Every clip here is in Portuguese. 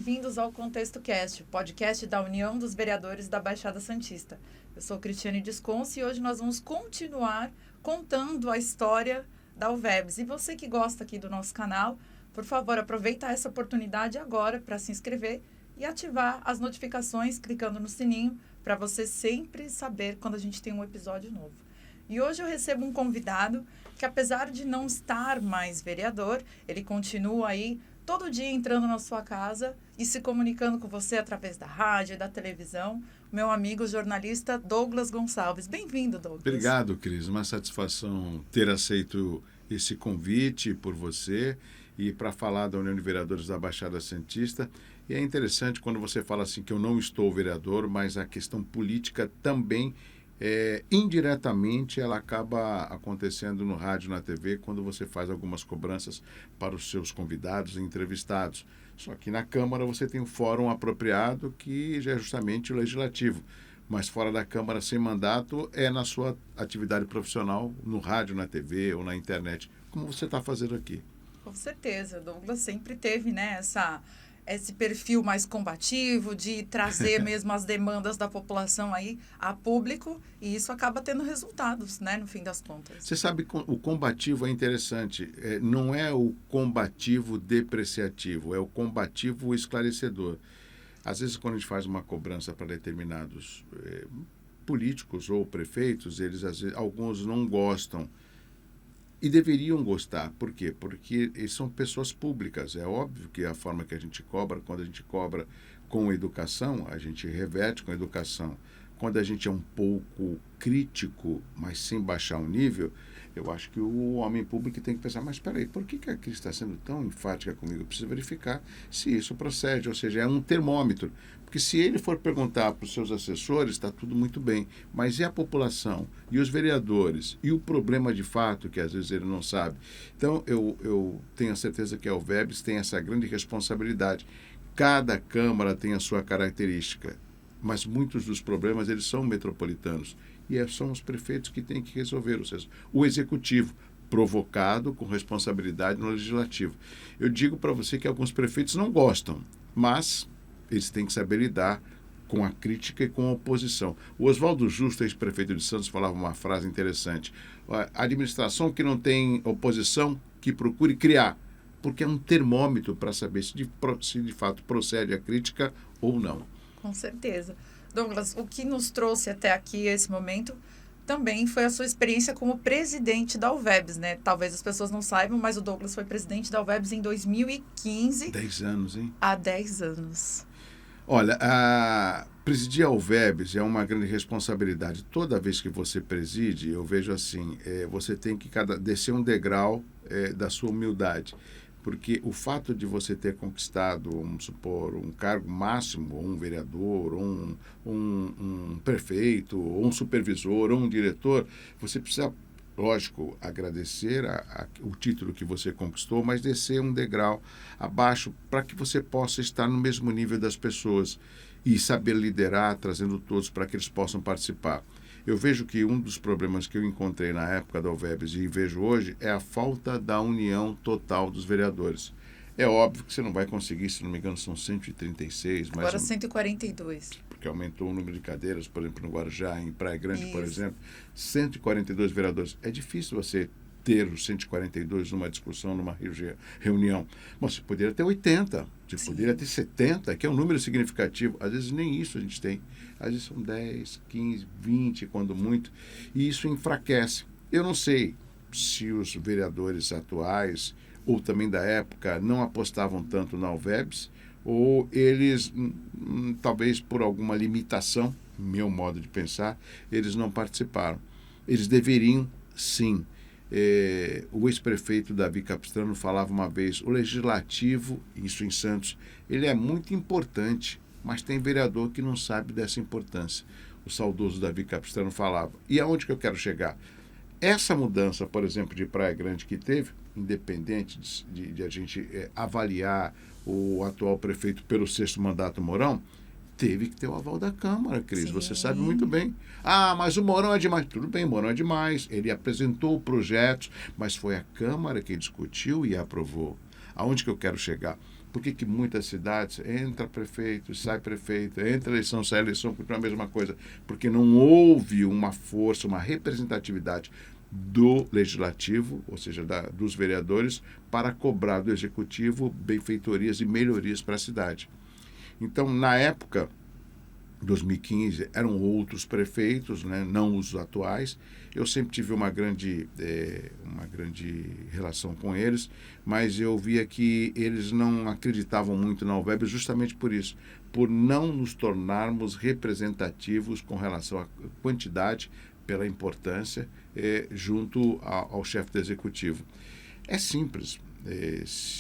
bem-vindos ao Contexto Cast, o podcast da União dos Vereadores da Baixada Santista. Eu sou Cristiane Desconce e hoje nós vamos continuar contando a história da UVEBS. E você que gosta aqui do nosso canal, por favor, aproveita essa oportunidade agora para se inscrever e ativar as notificações clicando no sininho para você sempre saber quando a gente tem um episódio novo. E hoje eu recebo um convidado que, apesar de não estar mais vereador, ele continua aí todo dia entrando na sua casa e se comunicando com você através da rádio e da televisão. Meu amigo jornalista Douglas Gonçalves. Bem-vindo, Douglas. Obrigado, Cris. Uma satisfação ter aceito esse convite por você e para falar da União de Vereadores da Baixada Santista. E é interessante quando você fala assim que eu não estou vereador, mas a questão política também indiretamente ela acaba acontecendo no rádio, na TV, quando você faz algumas cobranças para os seus convidados e entrevistados. Só que na Câmara você tem um fórum apropriado que já é justamente o legislativo. Mas fora da Câmara, sem mandato, é na sua atividade profissional, no rádio, na TV ou na internet, como você está fazendo aqui. Com certeza, Douglas sempre teve, né, esse perfil mais combativo, de trazer mesmo as demandas da população aí a público, e isso acaba tendo resultados, né, no fim das contas. Você sabe que o combativo é interessante, não é o combativo depreciativo, é o combativo esclarecedor. Às vezes, quando a gente faz uma cobrança para determinados políticos ou prefeitos, eles às vezes, alguns não gostam. E deveriam gostar. Por quê? Porque eles são pessoas públicas. É óbvio que a forma que a gente cobra, quando a gente cobra com educação, a gente reverte com educação. Quando a gente é um pouco crítico, mas sem baixar o nível, eu acho que o homem público tem que pensar, mas espera aí, por que a Cris está sendo tão enfática comigo? Eu preciso verificar se isso procede, ou seja, é um termômetro. Porque se ele for perguntar para os seus assessores, está tudo muito bem. Mas e a população? E os vereadores? E o problema de fato, que às vezes ele não sabe? Então, eu tenho a certeza que a UVEBS tem essa grande responsabilidade. Cada Câmara tem a sua característica, mas muitos dos problemas eles são metropolitanos. E são os prefeitos que têm que resolver, ou seja, o executivo provocado com responsabilidade no legislativo. Eu digo para você que alguns prefeitos não gostam, mas eles têm que saber lidar com a crítica e com a oposição. O Oswaldo Justo, ex-prefeito de Santos, falava uma frase interessante. A administração que não tem oposição, que procure criar, porque é um termômetro para saber se de fato procede a crítica ou não. Com certeza. Douglas, o que nos trouxe até aqui, esse momento, também foi a sua experiência como presidente da UVEBS, né? Talvez as pessoas não saibam, mas o Douglas foi presidente da UVEBS em 2015. 10 anos, hein? Há 10 anos. Olha, presidir a UVEBS é uma grande responsabilidade. Toda vez que você preside, eu vejo assim, você tem que descer um degrau da sua humildade. Porque o fato de você ter conquistado, vamos supor, um cargo máximo, ou um vereador, ou um prefeito, ou um supervisor, ou um diretor, você precisa, lógico, agradecer o título que você conquistou, mas descer um degrau abaixo para que você possa estar no mesmo nível das pessoas e saber liderar, trazendo todos para que eles possam participar. Eu vejo que um dos problemas que eu encontrei na época da UVEBS e vejo hoje é a falta da união total dos vereadores. É óbvio que você não vai conseguir, se não me engano, são 136. Agora 142. Porque aumentou o número de cadeiras, por exemplo, no Guarujá, em Praia Grande, por exemplo, 142 vereadores. É difícil você ter os 142 numa discussão, numa reunião. Mas você poderia ter 80, você poderia ter 70, que é um número significativo. Às vezes nem isso a gente tem. Às vezes são 10, 15, 20, quando muito. E isso enfraquece. Eu não sei se os vereadores atuais, ou também da época, não apostavam tanto na UVEBS, ou eles, talvez por alguma limitação, meu modo de pensar, eles não participaram. Eles deveriam, sim. O ex-prefeito Davi Capistrano falava uma vez, o legislativo, isso em Santos, ele é muito importante, mas tem vereador que não sabe dessa importância. O saudoso Davi Capistrano falava. E aonde que eu quero chegar? Essa mudança, por exemplo, de Praia Grande que teve, independente de a gente avaliar o atual prefeito pelo 6º mandato Mourão, teve que ter o aval da Câmara, Cris. Sim. Você sabe muito bem. Mas o Mourão é demais. Tudo bem, Mourão é demais. Ele apresentou projetos, mas foi a Câmara que discutiu e aprovou. Aonde que eu quero chegar? Por que muitas cidades entra prefeito, sai prefeito, entra eleição, sai eleição, continua a mesma coisa? Porque não houve uma força, uma representatividade do legislativo, ou seja, dos vereadores, para cobrar do executivo benfeitorias e melhorias para a cidade. Então, na época, 2015, eram outros prefeitos, né, não os atuais. Eu sempre tive uma grande relação com eles, mas eu via que eles não acreditavam muito na UVEB justamente por isso, por não nos tornarmos representativos com relação à quantidade, pela importância, junto ao chefe do executivo. É simples.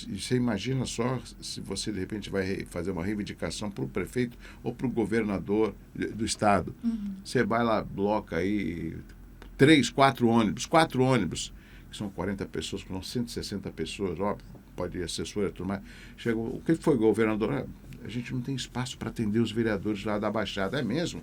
Você imagina só se você de repente vai fazer uma reivindicação para o prefeito ou para o governador do estado. Você vai lá, bloca aí 4 ônibus, que são 40 pessoas, que são 160 pessoas, óbvio, pode ir assessor e tudo mais. Chega, o que foi, governador? A gente não tem espaço para atender os vereadores lá da Baixada. É mesmo?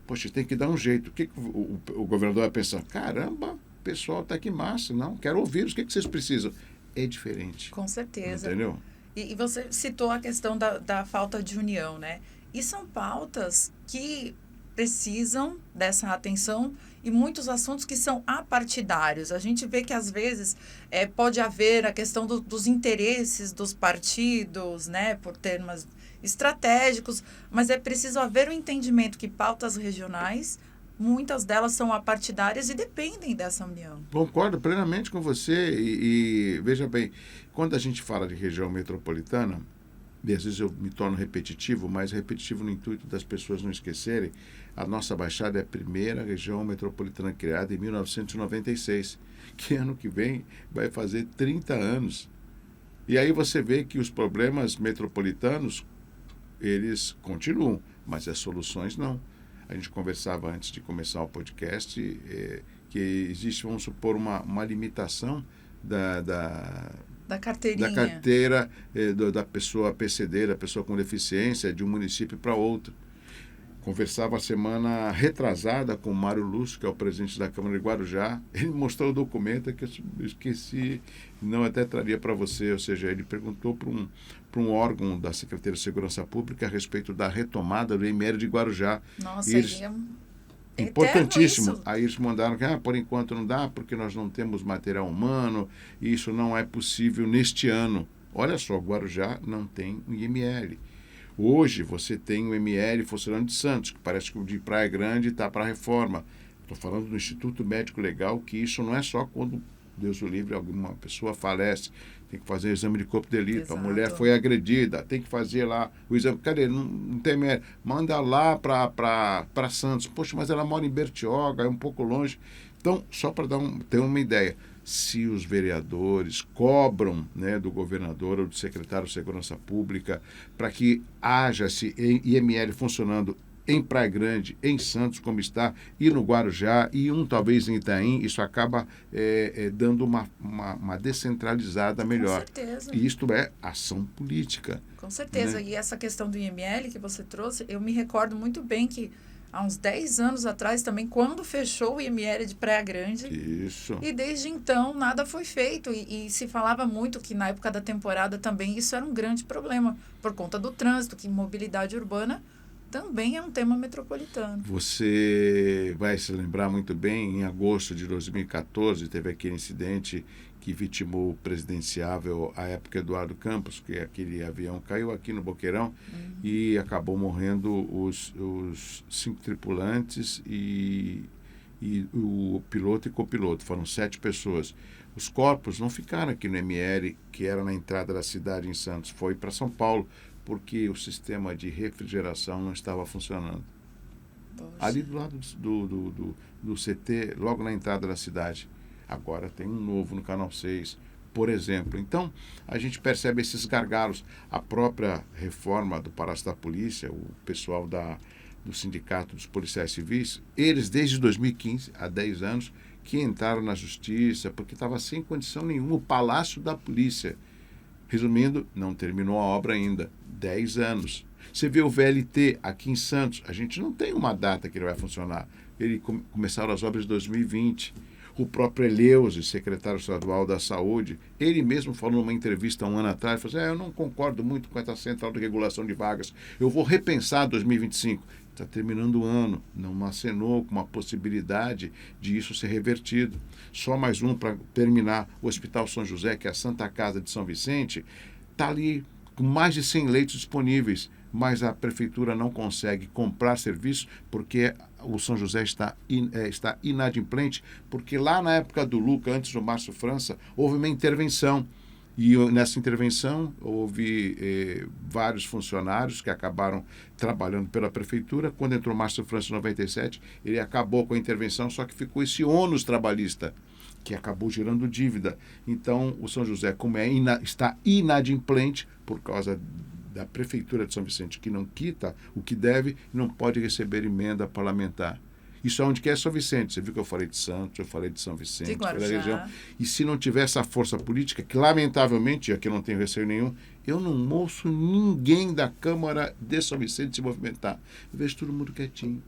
Poxa, tem que dar um jeito. O que o governador vai pensar? Caramba, o pessoal está aqui massa, não, quero ouvir, o que vocês precisam? É diferente. Com certeza. Entendeu? E você citou a questão da falta de união, né? E são pautas que precisam dessa atenção e muitos assuntos que são apartidários. A gente vê que, às vezes, pode haver a questão dos interesses dos partidos, né? Por termos estratégicos, mas é preciso haver um entendimento que pautas regionais, muitas delas são apartidárias e dependem dessa união. Concordo plenamente com você e veja bem, quando a gente fala de região metropolitana, e às vezes eu me torno repetitivo, mas repetitivo no intuito das pessoas não esquecerem, a nossa Baixada é a primeira região metropolitana criada em 1996, que ano que vem vai fazer 30 anos. E aí você vê que os problemas metropolitanos, eles continuam, mas as soluções não. A gente conversava antes de começar o podcast que existe, vamos supor, uma limitação da carteirinha. Da carteira da pessoa PCD, da pessoa com deficiência, de um município para outro. Conversava a semana retrasada com o Mário Lúcio, que é o presidente da Câmara de Guarujá. Ele mostrou o documento que eu esqueci, não até traria para você. Ou seja, ele perguntou para um órgão da Secretaria de Segurança Pública a respeito da retomada do IML de Guarujá. Nossa, importantíssimo. Aí eles mandaram que por enquanto não dá, porque nós não temos material humano, e isso não é possível neste ano. Olha só, Guarujá não tem um IML. Hoje você tem o ML funcionando de Santos, que parece que o de Praia Grande está para reforma. Estou falando do Instituto Médico Legal, que isso não é só quando, Deus o livre, alguma pessoa falece. Tem que fazer o exame de corpo de delito. Exato. A mulher foi agredida, tem que fazer lá o exame. Cadê? Não tem ML. Manda lá para Santos. Poxa, mas ela mora em Bertioga, é um pouco longe. Então, só para ter uma ideia, se os vereadores cobram, né, do governador ou do secretário de Segurança Pública para que haja esse IML funcionando em Praia Grande, em Santos, como está, e no Guarujá, e talvez em Itaim, isso acaba dando uma descentralizada melhor. Com certeza. E isto é ação política. Com certeza. Né? E essa questão do IML que você trouxe, eu me recordo muito bem que há uns 10 anos atrás também, quando fechou o IML de Praia Grande. Isso. E desde então nada foi feito. E se falava muito que na época da temporada também isso era um grande problema, por conta do trânsito, que mobilidade urbana também é um tema metropolitano. Você vai se lembrar muito bem, em agosto de 2014, teve aquele incidente que vitimou o presidenciável à época Eduardo Campos, que aquele avião caiu aqui no Boqueirão e acabou morrendo os 5 tripulantes e o piloto e copiloto. Foram 7 pessoas. Os corpos não ficaram aqui no ML, que era na entrada da cidade em Santos, foi para São Paulo, porque o sistema de refrigeração não estava funcionando. Poxa. Ali do lado do CT, logo na entrada da cidade. Agora tem um novo no Canal 6, por exemplo. Então, a gente percebe esses gargalos. A própria reforma do Palácio da Polícia, o pessoal do Sindicato dos Policiais Civis, eles desde 2015, há 10 anos, que entraram na Justiça, porque estava sem condição nenhuma o Palácio da Polícia. Resumindo, não terminou a obra ainda. 10 anos. Você vê o VLT aqui em Santos, a gente não tem uma data que ele vai funcionar. Começaram as obras em 2020. O próprio Eleuze, secretário estadual da Saúde, ele mesmo falou numa entrevista há um ano atrás, falou assim, eu não concordo muito com essa central de regulação de vagas, eu vou repensar 2025. Está terminando o ano, não acenou com uma possibilidade de isso ser revertido. Só mais um para terminar. O Hospital São José, que é a Santa Casa de São Vicente, está ali com mais de 100 leitos disponíveis, mas a prefeitura não consegue comprar serviço porque o São José está inadimplente, porque lá na época do Luca, antes do Márcio França, houve uma intervenção. E nessa intervenção houve vários funcionários que acabaram trabalhando pela prefeitura. Quando entrou o Márcio França em 97, ele acabou com a intervenção, só que ficou esse ônus trabalhista, que acabou gerando dívida. Então, o São José, como está inadimplente por causa da prefeitura de São Vicente, que não quita o que deve, não pode receber emenda parlamentar. Isso é onde quer São Vicente. Você viu que eu falei de Santos, eu falei de São Vicente, falei da região. E se não tiver essa força política, que lamentavelmente, aqui eu não tenho receio nenhum, eu não ouço ninguém da Câmara de São Vicente se movimentar. Eu vejo todo mundo quietinho.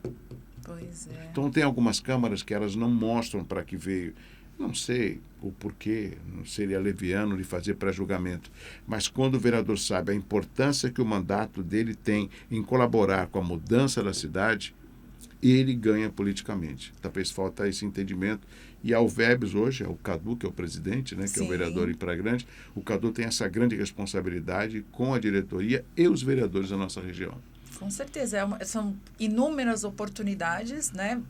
Pois é. Então tem algumas câmaras que elas não mostram para que veio. Não sei o porquê, não seria leviano de fazer pré-julgamento. Mas quando o vereador sabe a importância que o mandato dele tem em colaborar com a mudança da cidade, ele ganha politicamente. Talvez falta esse entendimento. E a UVEBS hoje, é o Cadu, que é o presidente, né, que Sim. é o vereador em Praia Grande, o Cadu tem essa grande responsabilidade com a diretoria e os vereadores da nossa região. Com certeza, são inúmeras oportunidades, né?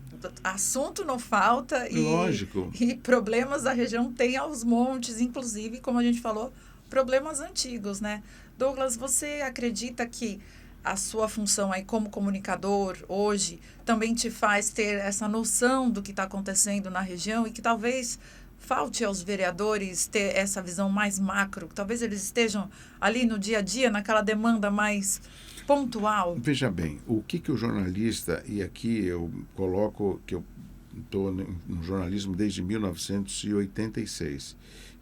Assunto não falta Lógico. E problemas da região tem aos montes, inclusive, como a gente falou, problemas antigos, né? Douglas, você acredita que a sua função aí como comunicador hoje também te faz ter essa noção do que está acontecendo na região e que talvez falte aos vereadores ter essa visão mais macro, que talvez eles estejam ali no dia a dia, naquela demanda mais pontual? Veja bem, o que o jornalista, e aqui eu coloco que eu estou no jornalismo desde 1986,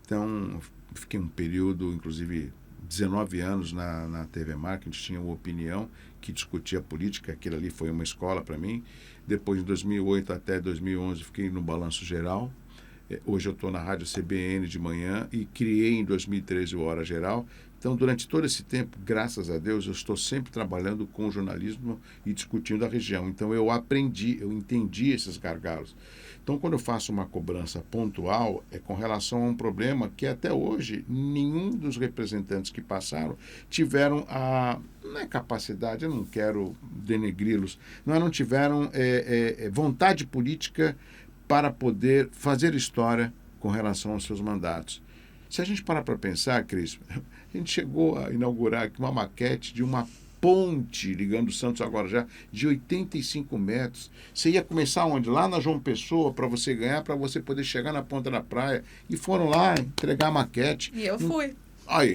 então fiquei um período, inclusive 19 anos na TV Marca, a gente tinha uma opinião que discutia política, aquilo ali foi uma escola para mim. Depois, de 2008 até 2011, fiquei no Balanço Geral. Hoje eu estou na Rádio CBN de manhã e criei em 2013 o Hora Geral. Então, durante todo esse tempo, graças a Deus, eu estou sempre trabalhando com jornalismo e discutindo a região. Então, eu aprendi, eu entendi esses gargalos. Então, quando eu faço uma cobrança pontual, é com relação a um problema que até hoje nenhum dos representantes que passaram tiveram não é capacidade, eu não quero denegri-los, não tiveram vontade política para poder fazer história com relação aos seus mandatos. Se a gente parar para pensar, Cris, a gente chegou a inaugurar aqui uma maquete de uma ponte ligando Santos agora já de 85 metros. Você ia começar onde? Lá na João Pessoa, para você ganhar, para você poder chegar na ponta da praia. E foram lá entregar a maquete. E eu fui. Aí.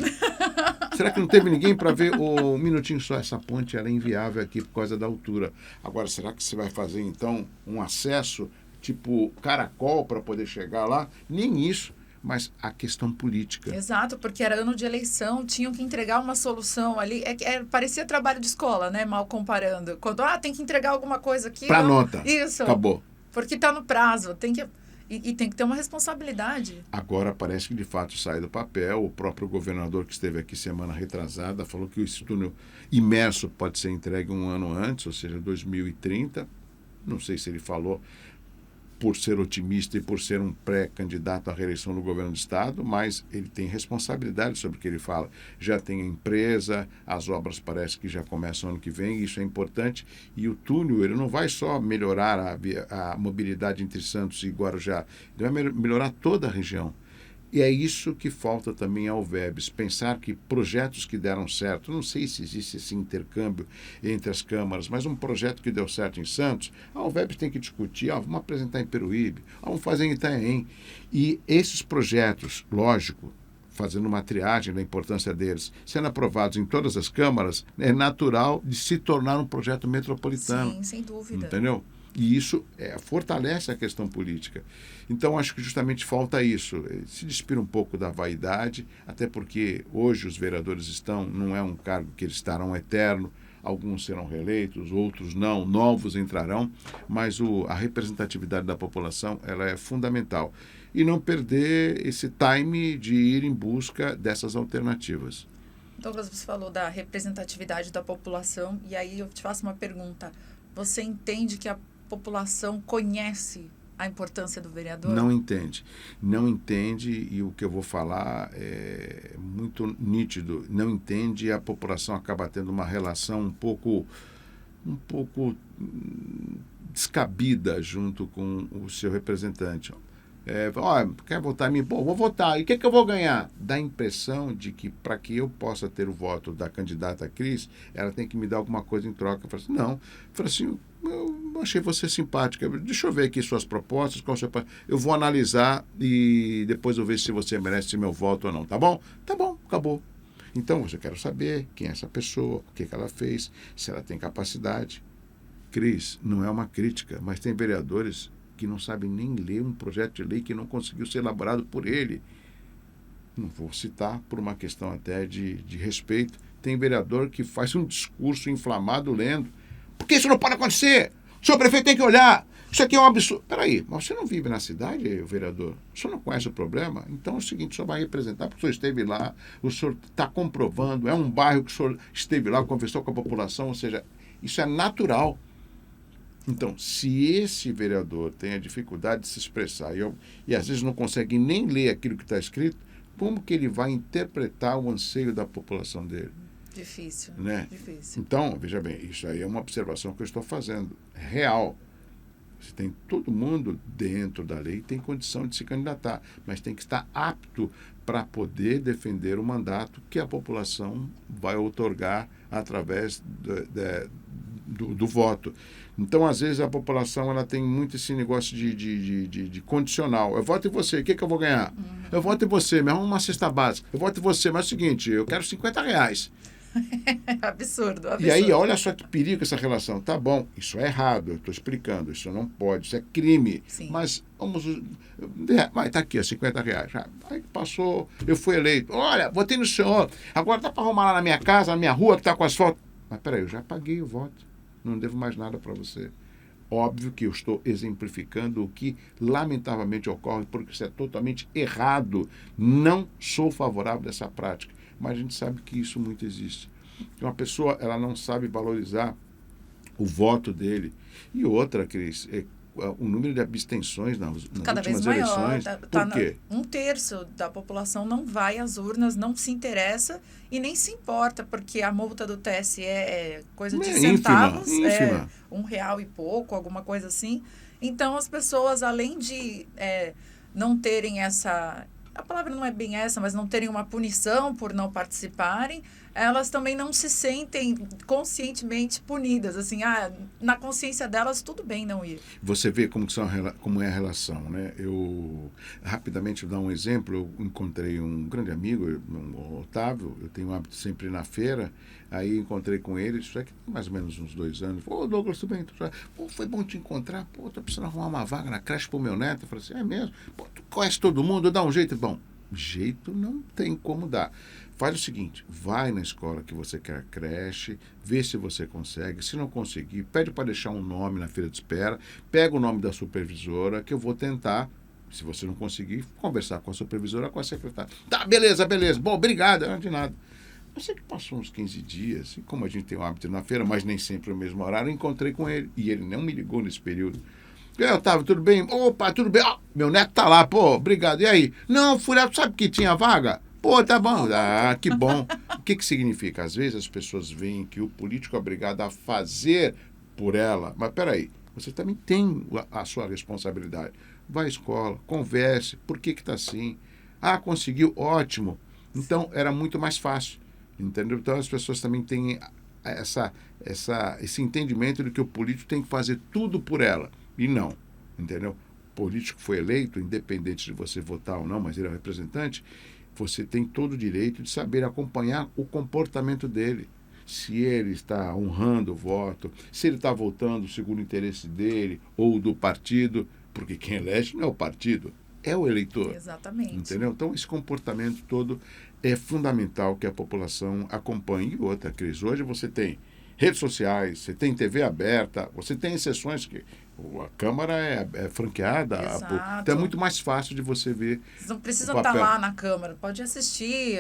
Será que não teve ninguém para ver? Um minutinho só, essa ponte ela é inviável aqui por causa da altura. Agora, será que você vai fazer, então, um acesso tipo caracol para poder chegar lá? Nem isso. Mas a questão política. Exato, porque era ano de eleição, tinham que entregar uma solução ali. Parecia trabalho de escola, né? Mal comparando. Quando, tem que entregar alguma coisa aqui. Para nota. Isso. Acabou. Porque está no prazo. Tem que, e tem que ter uma responsabilidade. Agora parece que de fato sai do papel. O próprio governador que esteve aqui semana retrasada falou que esse túnel imerso pode ser entregue um ano antes, ou seja, 2030. Não sei se ele falou por ser otimista e por ser um pré-candidato à reeleição do governo do estado, mas ele tem responsabilidade sobre o que ele fala. Já tem a empresa, as obras parece que já começam ano que vem, isso é importante. E o túnel, ele não vai só melhorar a mobilidade entre Santos e Guarujá, ele vai melhorar toda a região. E é isso que falta também ao VEBS, pensar que projetos que deram certo, não sei se existe esse intercâmbio entre as câmaras, mas um projeto que deu certo em Santos, o VEBS tem que discutir, vamos apresentar em Peruíbe, vamos fazer em Itanhaém. E esses projetos, lógico, fazendo uma triagem da importância deles, sendo aprovados em todas as câmaras, é natural de se tornar um projeto metropolitano. Sim, sem dúvida. Entendeu? E isso fortalece a questão política. Então, acho que justamente falta isso. Se despir um pouco da vaidade, até porque hoje os vereadores não é um cargo que eles estarão eterno. alguns serão reeleitos, outros não, novos entrarão, mas a representatividade da população ela é fundamental. E não perder esse time de ir em busca dessas alternativas. Douglas, você falou da representatividade da população, e aí eu te faço uma pergunta. Você entende que a população conhece a importância do vereador? Não entende. Não entende, e o que eu vou falar é muito nítido. Não entende e a população acaba tendo uma relação um pouco descabida junto com o seu representante. Quer votar em mim? Pô, vou votar. E o que eu vou ganhar? Dá a impressão de que para que eu possa ter o voto da candidata Cris, ela tem que me dar alguma coisa em troca. Eu falo assim, não. Eu falo assim, eu achei você simpática. Deixa eu ver aqui suas propostas. Eu vou analisar e depois eu vejo se você merece meu voto ou não. Tá bom? Tá bom, acabou. Então, eu quero saber quem é essa pessoa, o que ela fez, se ela tem capacidade. Cris, não é uma crítica, mas tem vereadores que não sabem nem ler um projeto de lei que não conseguiu ser elaborado por ele. Não vou citar por uma questão até de respeito. Tem vereador que faz um discurso inflamado lendo. Por que isso não pode acontecer? O senhor prefeito tem que olhar. Isso aqui é um absurdo. Peraí, mas você não vive na cidade, vereador? O senhor não conhece o problema? Então é o seguinte, o senhor vai representar, porque o senhor esteve lá, o senhor está comprovando, é um bairro que o senhor esteve lá, conversou com a população, ou seja, isso é natural. Então, se esse vereador tem a dificuldade de se expressar e às vezes não consegue nem ler aquilo que está escrito, como que ele vai interpretar o anseio da população dele? Difícil, né? Difícil. Então, veja bem, isso aí é uma observação que eu estou fazendo, real. Você tem todo mundo dentro da lei tem condição de se candidatar, mas tem que estar apto para poder defender o mandato que a população vai outorgar através do voto. Então, às vezes, a população ela tem muito esse negócio de condicional. Eu voto em você, o que eu vou ganhar? Eu voto em você, me arruma uma cesta básica. Eu voto em você, mas é o seguinte, eu quero R$50. Absurdo. E aí, olha só que perigo essa relação. Tá bom, isso é errado, eu estou explicando, isso não pode, isso é crime. Sim. Mas vamos... Mas tá aqui, R$50. Aí passou, eu fui eleito. Olha, votei no senhor, agora dá para arrumar lá na minha casa, na minha rua, que está com asfalto. Mas peraí, eu já paguei o voto, não devo mais nada para você. Óbvio que eu estou exemplificando o que lamentavelmente ocorre, porque isso é totalmente errado. Não sou favorável dessa prática. Mas a gente sabe que isso muito existe. Uma pessoa ela não sabe valorizar o voto dele. E outra, Cris, o número de abstenções nas cada últimas vez maior, eleições. Por quê? 1/3 da população não vai às urnas, não se interessa e nem se importa, porque a multa do TSE é coisa de centavos, ínfima. É R$1 e pouco, alguma coisa assim. Então, as pessoas, além de não terem essa... A palavra não é bem essa, mas não terem uma punição por não participarem, elas também não se sentem conscientemente punidas. Assim, na consciência delas, tudo bem não ir. Você vê como é a relação, né? Eu, rapidamente, vou dar um exemplo. Eu encontrei um grande amigo, o Otávio, eu tenho o hábito sempre ir na feira, aí encontrei com ele, isso aqui tem mais ou menos uns 2 anos. Ô, Douglas, tudo bem? Pô, foi bom te encontrar. Pô, tô precisando arrumar uma vaga na creche pro meu neto. Eu falei assim, é mesmo? Pô, tu conhece todo mundo, dá um jeito. Bom, jeito não tem como dar. Faz o seguinte, vai na escola que você quer creche, vê se você consegue. Se não conseguir, pede para deixar um nome na fila de espera, pega o nome da supervisora, que eu vou tentar, se você não conseguir, conversar com a supervisora, com a secretária. Tá, beleza. Bom, obrigado, não de nada. Eu sei que passou uns 15 dias, e como a gente tem o hábito na feira, mas nem sempre o mesmo horário, eu encontrei com ele, e ele não me ligou nesse período. Otávio, tudo bem? Opa, tudo bem? Meu neto tá lá, pô, obrigado. E aí? Não, furado, sabe que tinha vaga? Pô, tá bom. Ah, que bom. O que significa? Às vezes as pessoas veem que o político é obrigado a fazer por ela. Mas peraí, você também tem a sua responsabilidade. Vai à escola, converse. Por que tá assim? Ah, conseguiu? Ótimo. Então, era muito mais fácil. Entendeu? Então, as pessoas também têm esse entendimento de que o político tem que fazer tudo por ela. E não. Entendeu? O político foi eleito, independente de você votar ou não, mas ele é o representante. Você tem todo o direito de saber acompanhar o comportamento dele. Se ele está honrando o voto, se ele está votando segundo o interesse dele ou do partido, porque quem elege não é o partido, é o eleitor. Exatamente. Entendeu? Então, esse comportamento todo é fundamental que a população acompanhe. E outra, Cris, hoje você tem redes sociais, você tem TV aberta, você tem exceções que a Câmara é franqueada, então é muito mais fácil de você ver. Vocês não precisam estar lá na Câmara, pode assistir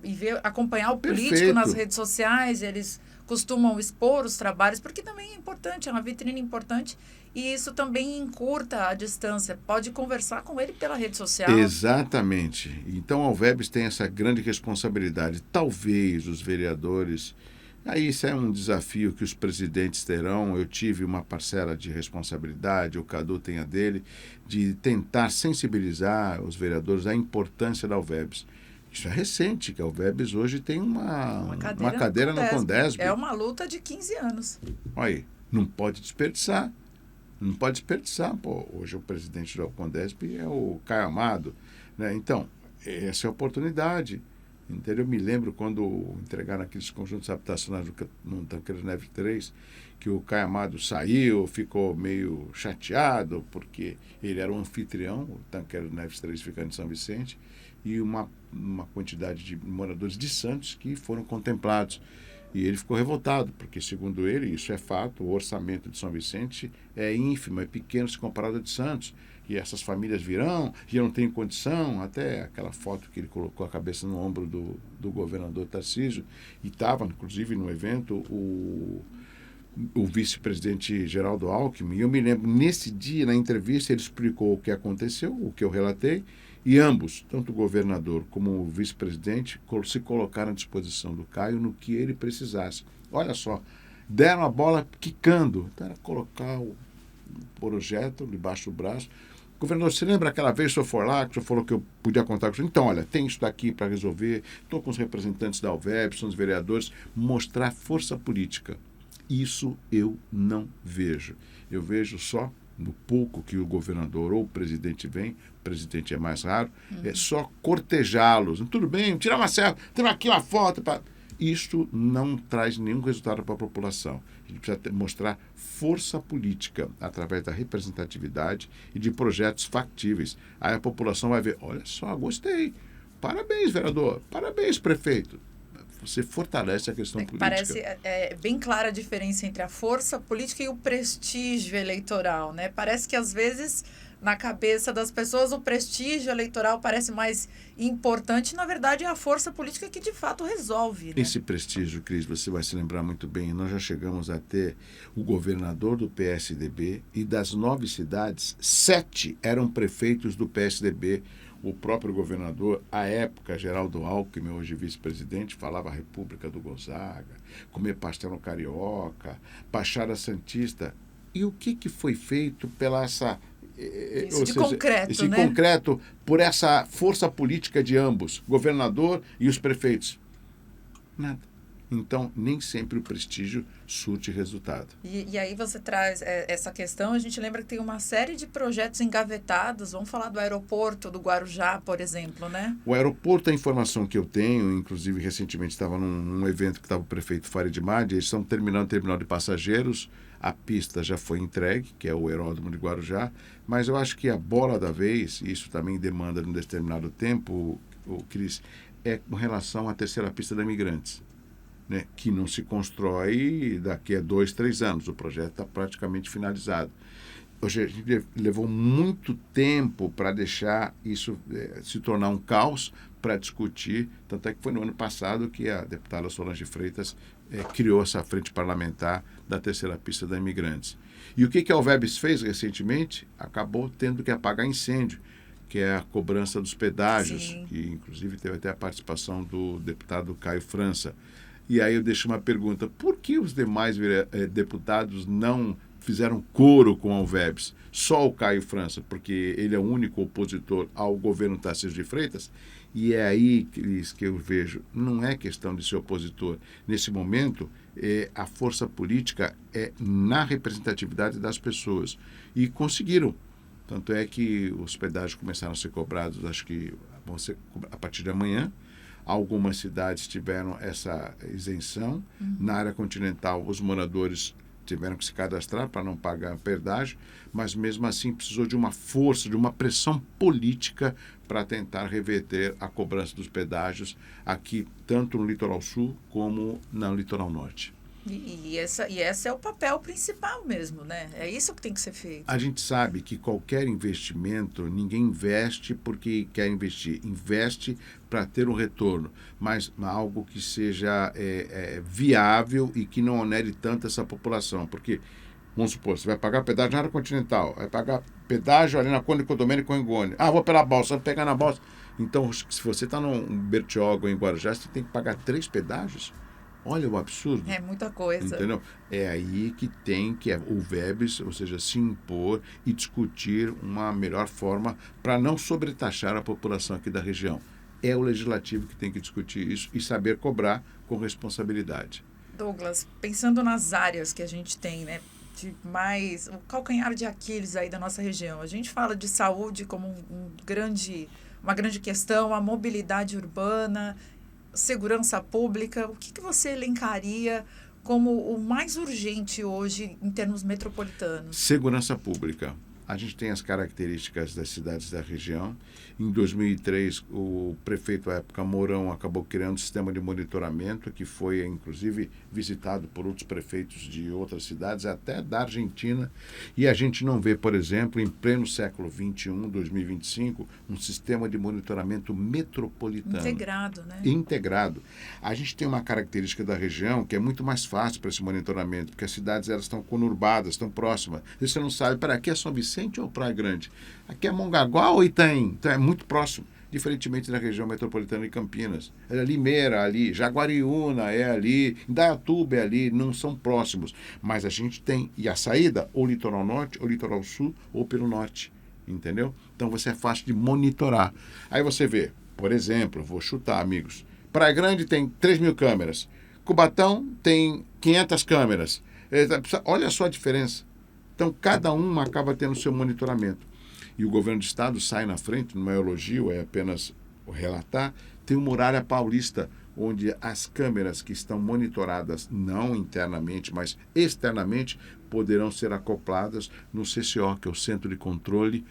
e ver, acompanhar o político nas redes sociais, eles costumam expor os trabalhos, porque também é importante, é uma vitrine importante, e isso também encurta a distância. Pode conversar com ele pela rede social. Exatamente. Então a Alvebs tem essa grande responsabilidade. Talvez os vereadores... Aí isso é um desafio que os presidentes terão. Eu tive uma parcela de responsabilidade, o Cadu tem a dele, de tentar sensibilizar os vereadores à importância da Alvebs. Isso é recente, que a Alvebs hoje tem uma cadeira no Condesb. É uma luta de 15 anos. Olha aí, não pode desperdiçar. Não pode desperdiçar. Pô, hoje o presidente da Condesb é o Caio Amado, né? Então, essa é a oportunidade. Entendeu? Eu me lembro quando entregaram aqueles conjuntos habitacionais no Tancredo Neves 3, que o Caio Amado saiu, ficou meio chateado, porque ele era um anfitrião, o Tancredo Neves 3 ficando em São Vicente, e uma quantidade de moradores de Santos que foram contemplados. E ele ficou revoltado, porque, segundo ele, isso é fato, o orçamento de São Vicente é ínfimo, é pequeno se comparado ao de Santos. E essas famílias virão, e eu não tenho condição, até aquela foto que ele colocou a cabeça no ombro do governador Tarcísio, e estava, inclusive, no evento, o vice-presidente Geraldo Alckmin. E eu me lembro, nesse dia, na entrevista, ele explicou o que aconteceu, o que eu relatei, e ambos, tanto o governador como o vice-presidente, se colocaram à disposição do Caio no que ele precisasse. Olha só, deram a bola quicando. Então era colocar o projeto debaixo do braço. Governador, você lembra aquela vez que o senhor for lá, que o senhor falou que eu podia contar com o senhor? Então, olha, tem isso daqui para resolver, estou com os representantes da Alvebs, são os vereadores, mostrar força política. Isso eu não vejo. Eu vejo só no pouco que o governador ou o presidente vem, o presidente é mais raro, é só cortejá-los. Tudo bem, tirar uma selfie, temos aqui uma foto. Isto não traz nenhum resultado para a população. A gente precisa mostrar força política através da representatividade e de projetos factíveis. Aí a população vai ver, olha só, gostei. Parabéns, vereador. Parabéns, prefeito. Você fortalece a questão política. Parece bem clara a diferença entre a força política e o prestígio eleitoral, né? Parece que, às vezes, na cabeça das pessoas, o prestígio eleitoral parece mais importante. Na verdade, é a força política que, de fato, resolve, né? Esse prestígio, Cris, você vai se lembrar muito bem. Nós já chegamos a ter o governador do PSDB e das 9 cidades, 7 eram prefeitos do PSDB. O próprio governador, à época, Geraldo Alckmin, hoje vice-presidente, falava a República do Gonzaga, comer pastel no Carioca, Baixada Santista. E o que foi feito pela essa... concreto, esse né? concreto, por essa força política de ambos, governador e os prefeitos? Nada. Então, nem sempre o prestígio surte resultado. E aí você traz essa questão, a gente lembra que tem uma série de projetos engavetados, vamos falar do aeroporto do Guarujá, por exemplo, né? O aeroporto, a informação que eu tenho, inclusive recentemente estava num evento que estava o prefeito Farid Madi, eles estão terminando o terminal de passageiros, a pista já foi entregue, que é o aeródromo de Guarujá, mas eu acho que a bola da vez, e isso também demanda num determinado tempo, Cris, é com relação à terceira pista da Imigrantes. Né, que não se constrói daqui a 2, 3 anos. O projeto está praticamente finalizado. Hoje a gente levou muito tempo para deixar isso se tornar um caos, para discutir. Tanto é que foi no ano passado que a deputada Solange Freitas criou essa frente parlamentar da terceira pista da Imigrantes. E o que a Alvebs fez recentemente? Acabou tendo que apagar incêndio, que é a cobrança dos pedágios, Sim. que inclusive teve até a participação do deputado Caio França. E aí eu deixo uma pergunta, por que os demais deputados não fizeram coro com a Alvebs? Só o Caio França, porque ele é o único opositor ao governo Tarcísio de Freitas? E é aí, Cris, que eu vejo, não é questão de ser opositor. Nesse momento, a força política é na representatividade das pessoas. E conseguiram. Tanto é que os pedágios começaram a ser cobrados, acho que vão ser a partir de amanhã. Algumas cidades tiveram essa isenção. Na área continental, os moradores tiveram que se cadastrar para não pagar pedágio, mas mesmo assim precisou de uma força, de uma pressão política para tentar reverter a cobrança dos pedágios aqui, tanto no litoral sul como no litoral norte. E esse é o papel principal mesmo, né? É isso que tem que ser feito. A gente sabe que qualquer investimento, ninguém investe porque quer investir. Investe para ter um retorno, mas algo que seja viável e que não onere tanto essa população. Porque, vamos supor, você vai pagar pedágio na área continental, vai pagar pedágio ali na Cônigo Domênico Engoni. Vou pela balsa, vou pegar na balsa. Então, se você está no Bertioga ou em Guarujá, você tem que pagar 3 pedágios. Olha o absurdo. É muita coisa. Entendeu? É aí que tem que o VEBS, ou seja, se impor e discutir uma melhor forma para não sobretaxar a população aqui da região. É o legislativo que tem que discutir isso e saber cobrar com responsabilidade. Douglas, pensando nas áreas que a gente tem, né, de mais o calcanhar de Aquiles aí da nossa região, a gente fala de saúde como uma grande questão, a mobilidade urbana, segurança pública. O que você elencaria como o mais urgente hoje em termos metropolitanos? Segurança pública. A gente tem as características das cidades da região. Em 2003, o prefeito à época, Mourão, acabou criando um sistema de monitoramento que foi, inclusive, visitado por outros prefeitos de outras cidades, até da Argentina. E a gente não vê, por exemplo, em pleno século XXI, 2025, um sistema de monitoramento metropolitano. Integrado, né? Integrado. A gente tem uma característica da região que é muito mais fácil para esse monitoramento, porque as cidades elas estão conurbadas, estão próximas. E você não sabe, para aqui é São Vicente ou Praia Grande? Aqui é Mongaguá ou Itaim? Então é muito próximo, diferentemente da região metropolitana de Campinas. É Limeira ali, Jaguariúna é ali, Indaiatuba é ali, não são próximos. Mas a gente tem, e a saída, ou litoral norte, ou litoral sul, ou pelo norte, entendeu? Então você é fácil de monitorar. Aí você vê, por exemplo, vou chutar, amigos, Praia Grande tem 3.000 câmeras, Cubatão tem 500 câmeras. Olha só a diferença. Então, cada um acaba tendo seu monitoramento. E o governo do estado sai na frente, não é elogio, é apenas relatar. Tem o Muralha Paulista, onde as câmeras que estão monitoradas, não internamente, mas externamente, poderão ser acopladas no CCO, que é o Centro de Controle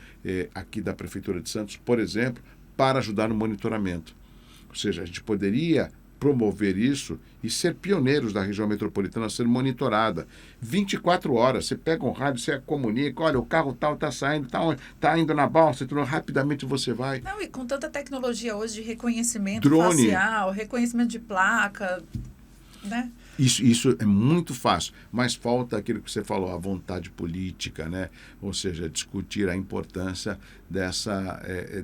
aqui da Prefeitura de Santos, por exemplo, para ajudar no monitoramento. Ou seja, a gente poderia promover isso e ser pioneiros da região metropolitana a ser monitorada. 24 horas, você pega um rádio, você comunica, olha, o carro tal está saindo, está indo na balsa, então rapidamente você vai. Não, e com tanta tecnologia hoje de reconhecimento Drone facial, reconhecimento de placa, né? Isso é muito fácil, mas falta aquilo que você falou, a vontade política, né? Ou seja, discutir a importância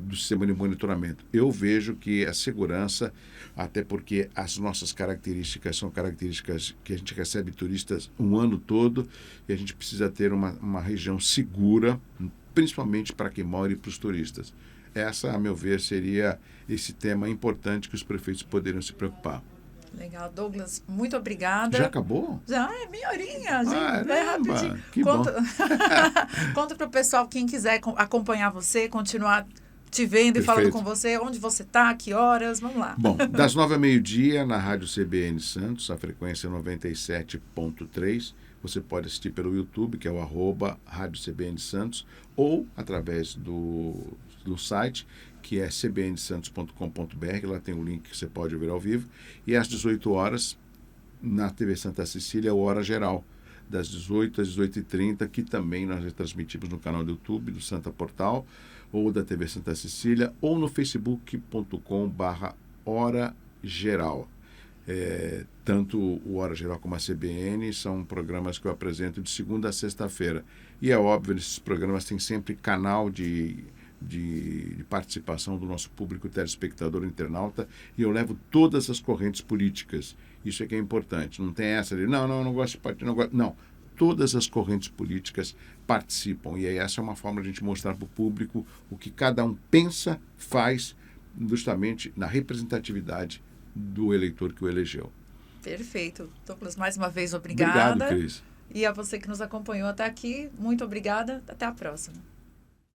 do sistema de monitoramento. Eu vejo que a segurança, até porque as nossas características são características que a gente recebe turistas um ano todo e a gente precisa ter uma região segura, principalmente para quem mora e para os turistas. Essa, a meu ver, seria esse tema importante que os prefeitos poderiam se preocupar. Legal, Douglas, muito obrigada. Já acabou? Já, é meia horinha, gente. Caramba, rapidinho. que bom. Conta para o pessoal, quem quiser acompanhar você, continuar te vendo Perfeito. E falando com você, onde você está, que horas, vamos lá. Bom, das 9 ao meio-dia, na Rádio CBN Santos, a frequência 97.3, você pode assistir pelo YouTube, que é o @Rádio CBN Santos, ou através do site, que é cbnsantos.com.br, lá tem o link que você pode ouvir ao vivo, e às 18 horas, na TV Santa Cecília, o Hora Geral, das 18 às 18h30, que também nós retransmitimos no canal do YouTube do Santa Portal, ou da TV Santa Cecília, ou no facebook.com/Hora Geral. Tanto o Hora Geral como a CBN são programas que eu apresento de segunda a sexta-feira. E é óbvio, esses programas têm sempre canal de participação do nosso público telespectador internauta, e eu levo todas as correntes políticas. Isso é que é importante. Não tem essa de, não gosto de partido, não gosto. Não. Todas as correntes políticas participam. E aí essa é uma forma de a gente mostrar para o público o que cada um pensa, faz, justamente na representatividade do eleitor que o elegeu. Perfeito. Douglas, mais uma vez, obrigada. Obrigado, Cris. E a você que nos acompanhou até aqui, muito obrigada. Até a próxima.